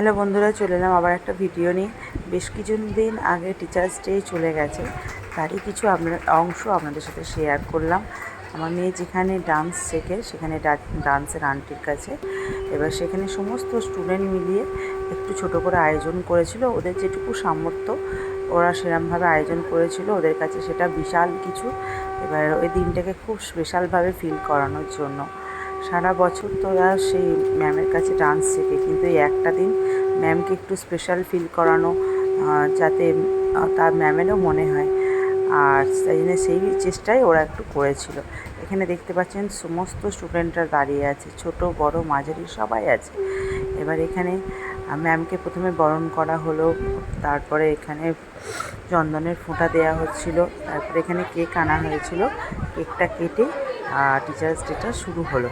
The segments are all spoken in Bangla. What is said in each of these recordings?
হ্যালো বন্ধুরা, চলে এলাম আবার একটা ভিডিও নিয়ে। বেশ কিছুদিন আগে টিচার্স ডে চলে গেছে, তারই কিছু অংশ আপনাদের সাথে শেয়ার করলাম। আমার মেয়ে যেখানে ডান্স শেখে সেখানে ডান্সের আন্টির কাছে এবার সেখানে সমস্ত স্টুডেন্ট মিলিয়ে একটু ছোট করে আয়োজন করেছিল। ওদের যেটুকু সামর্থ্য ওরা সেরমভাবে আয়োজন করেছিল, ওদের কাছে সেটা বিশাল কিছু। এবার ওই দিনটাকে খুব স্পেশালভাবে ফিল করানোর জন্য সারা বছর তো ওরা সেই ম্যামের কাছে ডান্স শেখে, কিন্তু এই একটা দিন ম্যামকে একটু স্পেশাল ফিল করানো, যাতে তার ম্যামেরও মনে হয়। আর তাই জন্য সেই চেষ্টাই ওরা একটু করেছিল। এখানে দেখতে পাচ্ছেন সমস্ত স্টুডেন্টরা দাঁড়িয়ে আছে, ছোট বড় মাঝারি সবাই আছে। এবার এখানে ম্যামকে প্রথমে বরণ করা হলো, তারপরে এখানে চন্দনের ফোঁটা দেওয়া হচ্ছিল, তারপরে এখানে কেক আনা হয়েছিল। কেকটা কেটে টিচার্স ডেটা শুরু হলো।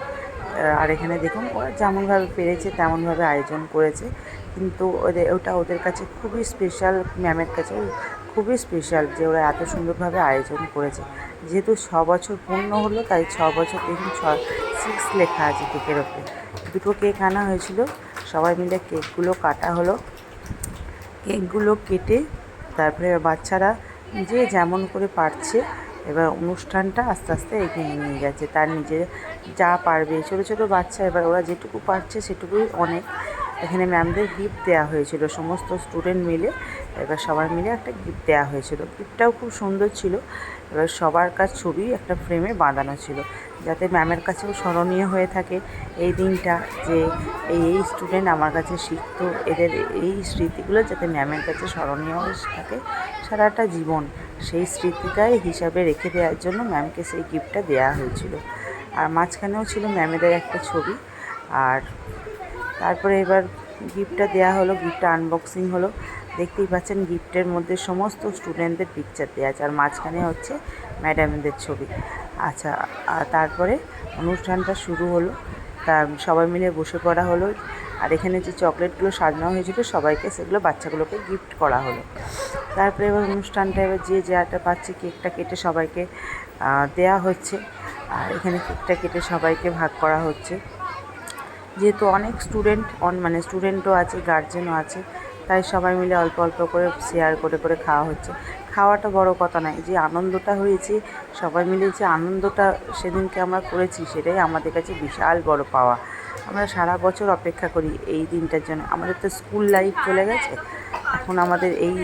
আর এখানে দেখুন ওরা যেমনভাবে পেরেছে তেমনভাবে আয়োজন করেছে, কিন্তু ওদের কাছে খুবই স্পেশাল, ম্যামের কাছে খুবই স্পেশাল যে ওরা এত সুন্দরভাবে আয়োজন করেছে। যেহেতু 6 বছর পূর্ণ হলো, তাই 6 বছর দেখুন 6 লেখা আছে কেকের ওপরে। দুটো কেক আনা হয়েছিল, সবাই মিলে কেকগুলো কাটা হলো। কেকগুলো কেটে তারপরে বাচ্চারা যে যেমন করে পারছে এবার অনুষ্ঠানটা আস্তে আস্তে এগিয়ে নিয়ে যাচ্ছে, তার নিজে যা পারবে। ছোটো ছোটো বাচ্চা, এবার ওরা যেটুকু পারছে সেটুকুই অনেক। এখানে ম্যামদের গিফট দেওয়া হয়েছিল, সমস্ত স্টুডেন্ট মিলে এবার সবাই মিলে একটা গিফট দেওয়া হয়েছিল। গিফটটাও খুব সুন্দর ছিল। এবার সবার কাছে ছবি একটা ফ্রেমে বাঁধানো ছিল, যাতে ম্যামের কাছেও স্মরণীয় হয়ে থাকে এই দিনটা, যে এই স্টুডেন্ট আমার কাছে শিখতো, এদের এই স্মৃতিগুলো যাতে ম্যামের কাছে স্মরণীয় হয়ে থাকে সারাটা জীবন, সেই স্মৃতিটাই হিসাবে রেখে দেওয়ার জন্য ম্যামকে সেই গিফটটা দেওয়া হয়েছিল। আর মাঝখানেও ছিল ম্যামেদের একটা ছবি। আর তারপরে এবার গিফটটা দেওয়া হলো, গিফটটা আনবক্সিং হলো। দেখতেই পাচ্ছেন গিফটের মধ্যে সমস্ত স্টুডেন্টদের পিকচার দেওয়া আছে, আর মাঝখানে হচ্ছে ম্যাডামদের ছবি। আচ্ছা, তারপরে অনুষ্ঠানটা শুরু হলো। তা সবাই মিলে বসে পড়া হলো। আর এখানে যে চকলেটগুলো সাজানো হয়েছিল সবাইকে, সেগুলো বাচ্চাগুলোকে গিফট করা হলো। তারপরে এবার অনুষ্ঠানটা এবার যে যাটা পাচ্ছে কেকটা কেটে সবাইকে দেয়া হচ্ছে। আর এখানে কেকটা কেটে সবাইকে ভাগ করা হচ্ছে। যেহেতু অনেক স্টুডেন্টও আছে, গার্জেনও আছে, তাই সবাই মিলে অল্প অল্প করে শেয়ার করে করে খাওয়া হচ্ছে। খাওয়াটা বড় কথা নয়, যে আনন্দটা হয়েছে সবাই মিলে, যে আনন্দটা সেদিনকে আমরা করেছি সেটাই আমাদের কাছে বিশাল বড় পাওয়া। আমরা সারা বছর অপেক্ষা করি এই দিনটার জন্য। আমাদের তো স্কুল লাইফ চলে গেছে, এখন আমাদের এই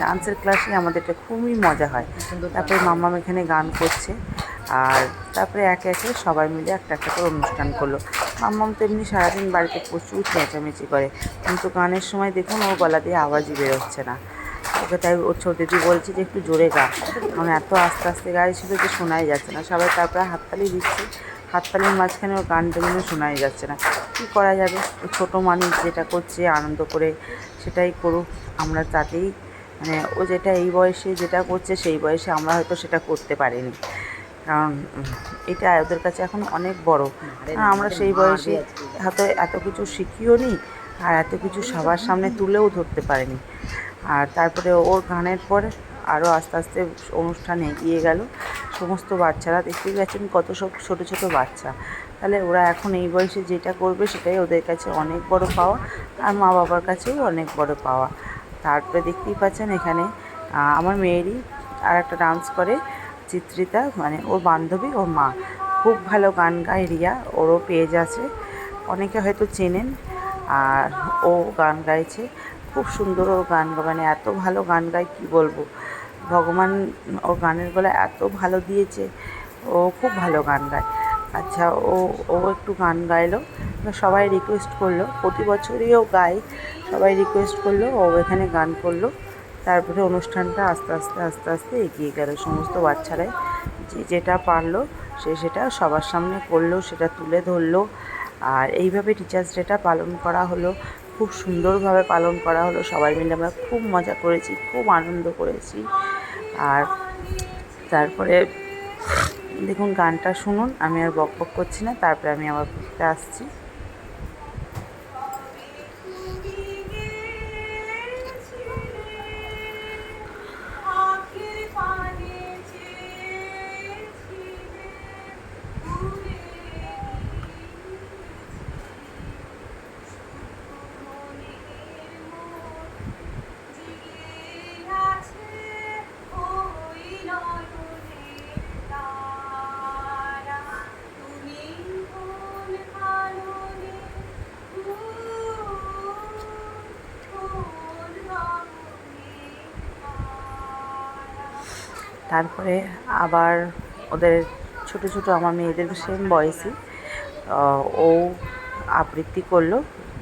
ডান্সের ক্লাসে আমাদেরটা খুবই মজা হয়। তারপরে মাম্মাম এখানে গান করছে, আর তারপরে একে একে সবাই মিলে একটা একটা করে অনুষ্ঠান করলো। মাম্মাম তো এমনি সারাদিন বাড়িতে প্রচুর চেঁচামেচি করে, কিন্তু গানের সময় দেখুন ওর গলা দিয়ে আওয়াজই বেরোচ্ছে না। ওকে তাই ওর ছোট দিদি বলছে যে একটু জোরে গা, কারণ এত আস্তে আস্তে গাইছিল যে শোনাই যাচ্ছে না। সবাই তারপরে হাততালি দিচ্ছে, হাততালির মাঝখানে ওর গানটা যেন শোনাই যাচ্ছে না। কী করা যাবে, ও ছোটো মানুষ, যেটা করছে আনন্দ করে সেটাই করুক। আমরা তাতেই ও যেটা এই বয়সে যেটা করছে সেই বয়সে আমরা হয়তো সেটা করতে পারিনি, কারণ এটা ওদের কাছে এখন অনেক বড়। আমরা সেই বয়সে হয়তো এত কিছু শিখিও নি, আর এত কিছু সবার সামনে তুলেও ধরতে পারিনি। আর তারপরে ওর গানের পরে আরও আস্তে আস্তে অনুষ্ঠান এগিয়ে গেল। সমস্ত বাচ্চারা দেখতেই পাচ্ছেন কত সব ছোটো ছোটো বাচ্চা, তাহলে ওরা এখন এই বয়সে যেটা করবে সেটাই ওদের কাছে অনেক বড় পাওয়া, আর মা বাবার কাছেও অনেক বড় পাওয়া। তারপরে দেখতেই পাচ্ছেন এখানে আমার মেয়েরই আর একটা ডান্স করে চিত্রিতা, ওর বান্ধবী, ওর মা খুব ভালো গান গায়, রিয়া, ওরও পেজ আছে, অনেকে হয়তো চেনেন। আর ও গান গাইছে খুব সুন্দর, ওর গান এত ভালো গান গায় কী বলবো। ভগবান ওর গানের গলা এত ভালো দিয়েছে, ও খুব ভালো গান গায়। আচ্ছা, ও একটু গান গাইলো, সবাই রিকোয়েস্ট করলো, প্রতি বছরই ও গায়, সবাই রিকোয়েস্ট করলো, ও এখানে গান করলো। তারপরে অনুষ্ঠানটা আস্তে আস্তে আস্তে আস্তে এগিয়ে গেল। সমস্ত বাচ্চারাই যে যেটা পারলো সেটা সবার সামনে করলো, সেটা তুলে ধরলো। আর এইভাবে টিচার্স ডেটা পালন করা হলো, খুব সুন্দরভাবে পালন করা হলো। সবাই মিলে আমরা খুব মজা করেছি, খুব আনন্দ করেছি। আর তারপরে দেখুন গানটা শুনুন, আমি আর বক বক করছি না, তারপরে আমি আবার ঘুরতে আসছি। তারপরে আবার ওদের ছোট ছোট আমার মেয়েদের সেম বয়সী ও আবৃত্তি করলো।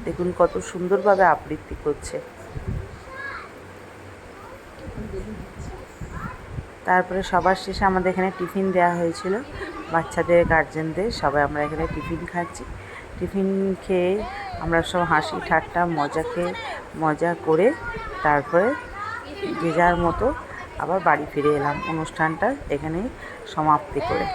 দেখুন কত সুন্দরভাবে আবৃত্তি করছে। তারপরে সবার শেষে আমাদের এখানে টিফিন দেওয়া হয়েছিল, বাচ্চাদের গার্জেনদের সবাই আমরা এখানে টিফিন খাচ্ছি। টিফিন খেয়ে আমরা সব হাসি ঠাট্টা মজা করে তারপরে যে যার মতো আবার বাড়ি ফিরে এলাম, অনুষ্ঠানটা এখানেই সমাপ্তি করে।